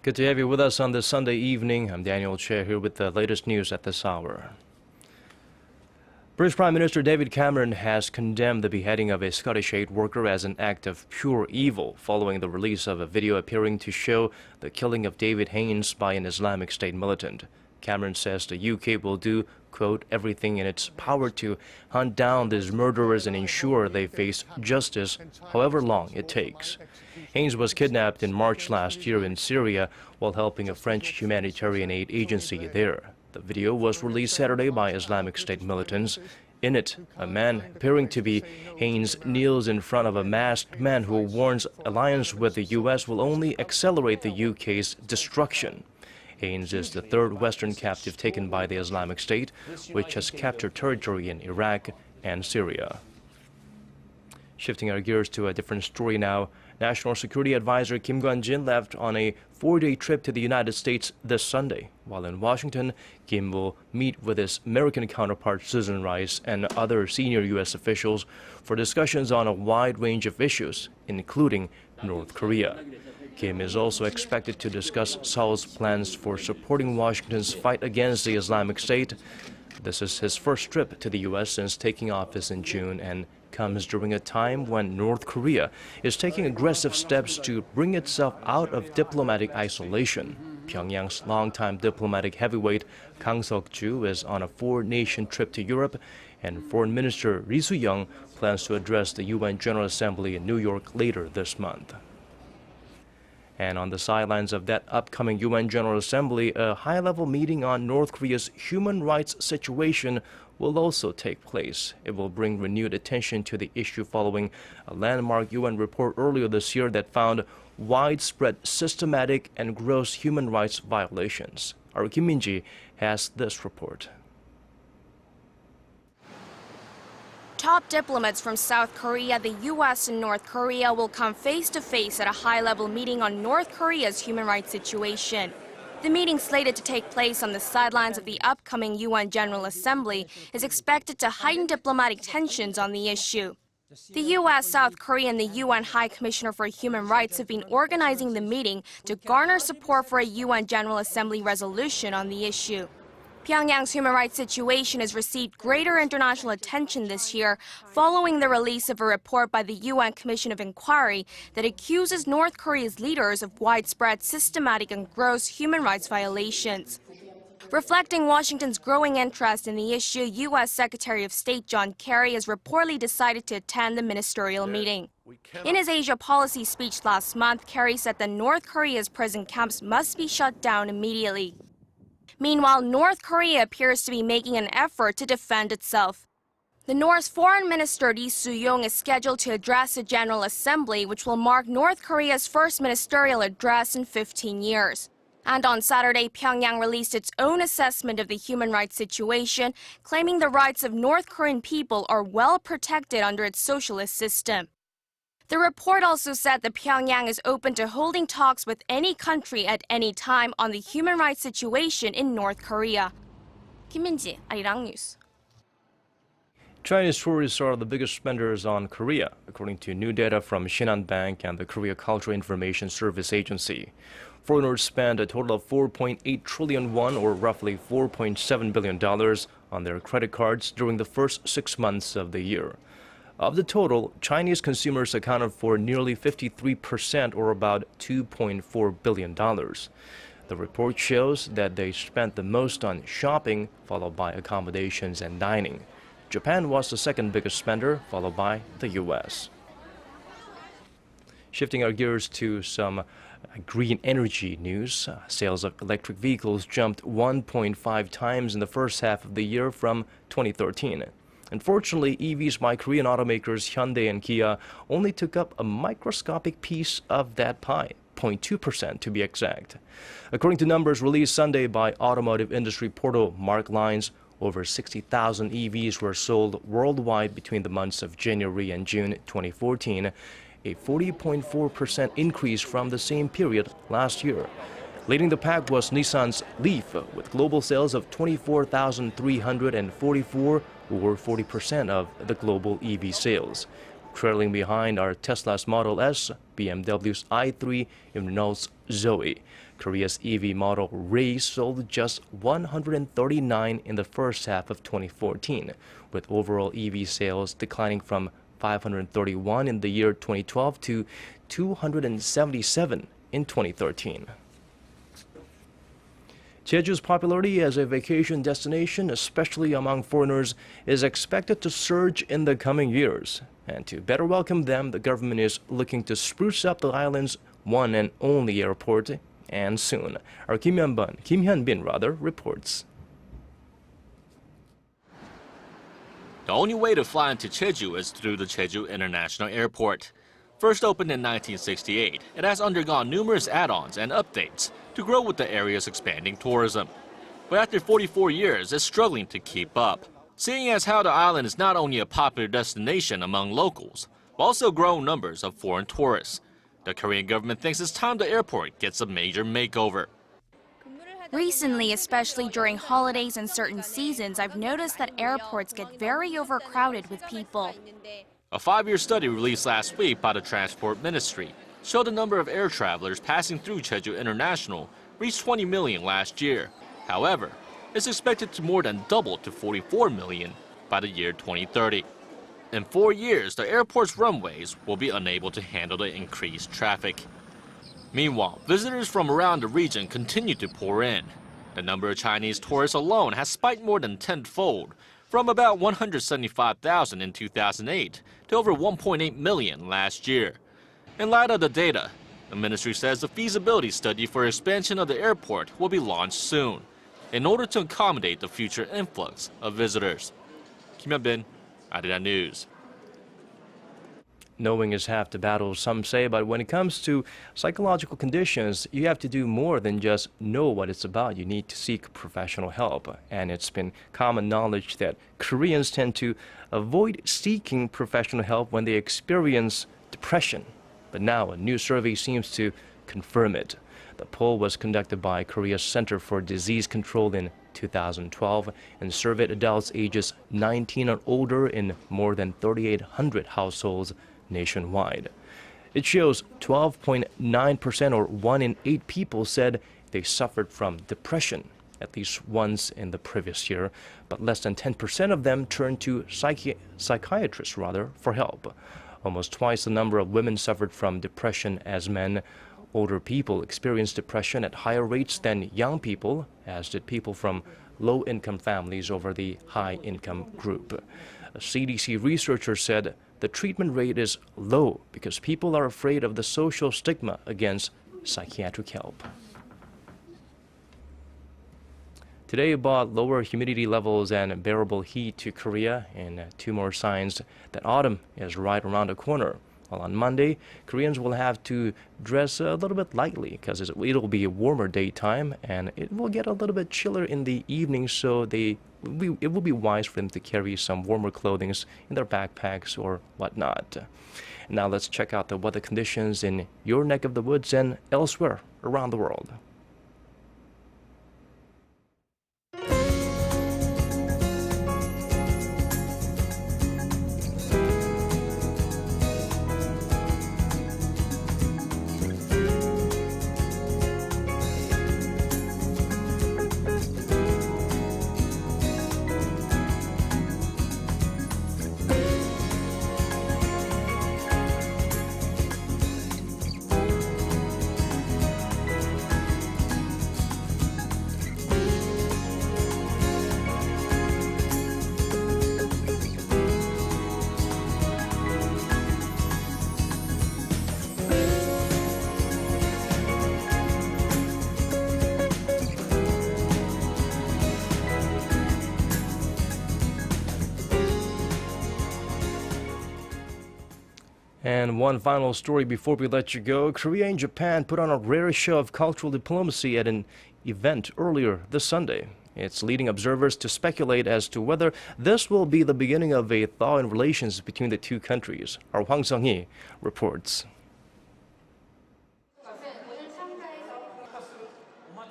Good to have you with us on this Sunday evening. I'm Daniel Choy here with the latest news at this hour. British Prime Minister David Cameron has condemned the beheading of a Scottish aid worker as an act of pure evil following the release of a video appearing to show the killing of David Haines by an Islamic State militant. Cameron says the UK will do, quote, everything in its power to hunt down these murderers and ensure they face justice, however long it takes. Haines was kidnapped in March last year in Syria while helping a French humanitarian aid agency there. The video was released Saturday by Islamic State militants. In it, a man appearing to be Haines kneels in front of a masked man who warns alliance with the U.S. will only accelerate the UK's destruction. Haines is the third Western captive taken by the Islamic State, which has captured territory in Iraq and Syria. Shifting our gears to a different story now, National Security Advisor Kim Kwon-jin left on a 4-day trip to the United States this Sunday. While in Washington, Kim will meet with his American counterpart Susan Rice and other senior U.S. officials for discussions on a wide range of issues, including North Korea. Kim is also expected to discuss Seoul's plans for supporting Washington's fight against the Islamic State. This is his first trip to the U.S. since taking office in June and comes during a time when North Korea is taking aggressive steps to bring itself out of diplomatic isolation. Pyongyang's longtime diplomatic heavyweight Kang Seok-ju is on a 4-nation trip to Europe, and Foreign Minister Ri Su-young plans to address the UN General Assembly in New York later this month. And on the sidelines of that upcoming UN General Assembly, a high-level meeting on North Korea's human rights situation will also take place. It will bring renewed attention to the issue following a landmark UN report earlier this year that found widespread systematic and gross human rights violations. Our Kim Min-ji has this report. Top diplomats from South Korea, the U.S. and North Korea will come face-to-face at a high-level meeting on North Korea's human rights situation. The meeting, slated to take place on the sidelines of the upcoming UN General Assembly, is expected to heighten diplomatic tensions on the issue. The U.S., South Korea, and the UN High Commissioner for Human Rights have been organizing the meeting to garner support for a UN General Assembly resolution on the issue. Pyongyang's human rights situation has received greater international attention this year following the release of a report by the UN Commission of Inquiry that accuses North Korea's leaders of widespread, systematic, and gross human rights violations. Reflecting Washington's growing interest in the issue, U.S. Secretary of State John Kerry has reportedly decided to attend the ministerial meeting. In his Asia policy speech last month, Kerry said that North Korea's prison camps must be shut down immediately. Meanwhile, North Korea appears to be making an effort to defend itself. The North's Foreign Minister Ri Su-young is scheduled to address the General Assembly, which will mark North Korea's first ministerial address in 15 years. And on Saturday, Pyongyang released its own assessment of the human rights situation, claiming the rights of North Korean people are well protected under its socialist system. The report also said that Pyongyang is open to holding talks with any country at any time on the human rights situation in North Korea. Kim Min-ji, ARIRANG News. Chinese tourists are the biggest spenders on Korea, according to new data from Shinhan Bank and the Korea Cultural Information Service Agency. Foreigners spent a total of 4.8 trillion won, or roughly $4.7 billion, on their credit cards during the first 6 months of the year. Of the total, Chinese consumers accounted for nearly 53%, or about $2.4 billion. The report shows that they spent the most on shopping, followed by accommodations and dining. Japan was the second biggest spender, followed by the U.S. Shifting our gears to some green energy news, sales of electric vehicles jumped 1.5 times in the first half of the year from 2013. Unfortunately, EVs by Korean automakers Hyundai and Kia only took up a microscopic piece of that pie, 0.2% to be exact. According to numbers released Sunday by automotive industry portal Marklines, over 60,000 EVs were sold worldwide between the months of January and June 2014, a 40.4% increase from the same period last year. Leading the pack was Nissan's Leaf, with global sales of 24,344, or 40% of the global EV sales. Trailing behind are Tesla's Model S, BMW's i3, and Renault's Zoe. Korea's EV model Ray sold just 139 in the first half of 2014, with overall EV sales declining from 531 in the year 2012 to 277 in 2013. Jeju's popularity as a vacation destination, especially among foreigners, is expected to surge in the coming years. And to better welcome them, the government is looking to spruce up the island's one and only airport, and soon. Our Kim Hyun-bin reports. The only way to fly into Jeju is through the Jeju International Airport. First opened in 1968, it has undergone numerous add-ons and updates to grow with the area's expanding tourism. But after 44 years, it's struggling to keep up, seeing as how the island is not only a popular destination among locals, but also growing numbers of foreign tourists. The Korean government thinks it's time the airport gets a major makeover. Recently, especially during holidays and certain seasons, I've noticed that airports get very overcrowded with people. A 5-year study released last week by the Transport Ministry showed the number of air travelers passing through Jeju International reached 20 million last year. However, it's expected to more than double to 44 million by the year 2030. In 4 years, the airport's runways will be unable to handle the increased traffic. Meanwhile, visitors from around the region continue to pour in. The number of Chinese tourists alone has spiked more than tenfold, from about 175,000 in 2008 to over 1.8 million last year. In light of the data, the ministry says the feasibility study for expansion of the airport will be launched soon, in order to accommodate the future influx of visitors. Kim Hyun-bin, ARIRANG News. Knowing is half the battle, some say, but when it comes to psychological conditions, you have to do more than just know what it's about. You need to seek professional help. And it's been common knowledge that Koreans tend to avoid seeking professional help when they experience depression. But now a new survey seems to confirm it. The poll was conducted by Korea's Center for Disease Control in 2012 and surveyed adults ages 19 and older in more than 3,800 households nationwide. It shows 12.9%, or 1 in 8 people, said they suffered from depression at least once in the previous year, but less than 10% of them turned to psychiatrists for help. Almost twice the number of women suffered from depression as men. Older people experienced depression at higher rates than young people, as did people from low-income families over the high-income group. A CDC researcher said the treatment rate is low because people are afraid of the social stigma against psychiatric help. Today brought lower humidity levels and bearable heat to Korea, and 2 more signs that autumn is right around the corner. Well, on Monday, Koreans will have to dress a little bit lightly because it'll be a warmer daytime and it will get a little bit chillier in the evening, so it will be wise for them to carry some warmer clothing in their backpacks or whatnot. Now let's check out the weather conditions in your neck of the woods and elsewhere around the world. And one final story before we let you go. Korea and Japan put on a rare show of cultural diplomacy at an event earlier this Sunday. It's leading observers to speculate as to whether this will be the beginning of a thaw in relations between the two countries. Our Hwang Sung-hee reports.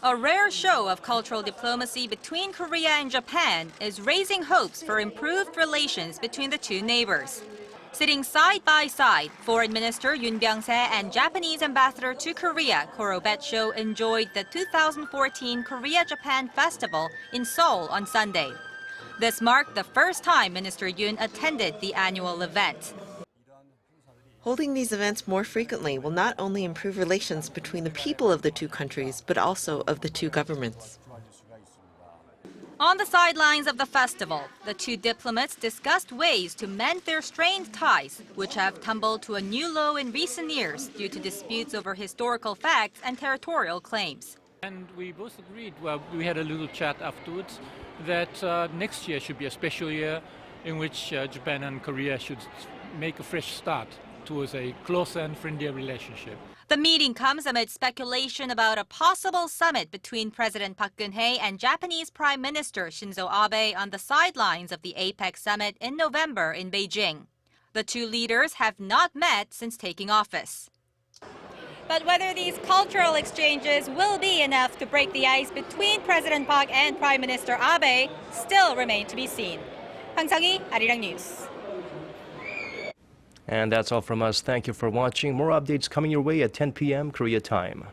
A rare show of cultural diplomacy between Korea and Japan is raising hopes for improved relations between the two neighbors. Sitting side by side, Foreign Minister Yoon Byung-se and Japanese Ambassador to Korea Koro Betsho enjoyed the 2014 Korea-Japan Festival in Seoul on Sunday. This marked the first time Minister Yoon attended the annual event. Holding these events more frequently will not only improve relations between the people of the two countries, but also of the two governments. On the sidelines of the festival, the two diplomats discussed ways to mend their strained ties, which have tumbled to a new low in recent years due to disputes over historical facts and territorial claims. And we both agreed, well, we had a little chat afterwards, that next year should be a special year in which Japan and Korea should make a fresh start towards a closer and friendlier relationship. The meeting comes amid speculation about a possible summit between President Park Geun-hye and Japanese Prime Minister Shinzo Abe on the sidelines of the APEC summit in November in Beijing. The two leaders have not met since taking office. But whether these cultural exchanges will be enough to break the ice between President Park and Prime Minister Abe still remain to be seen. 황상희, ARIRANG News. And that's all from us. Thank you for watching. More updates coming your way at 10 p.m. Korea time.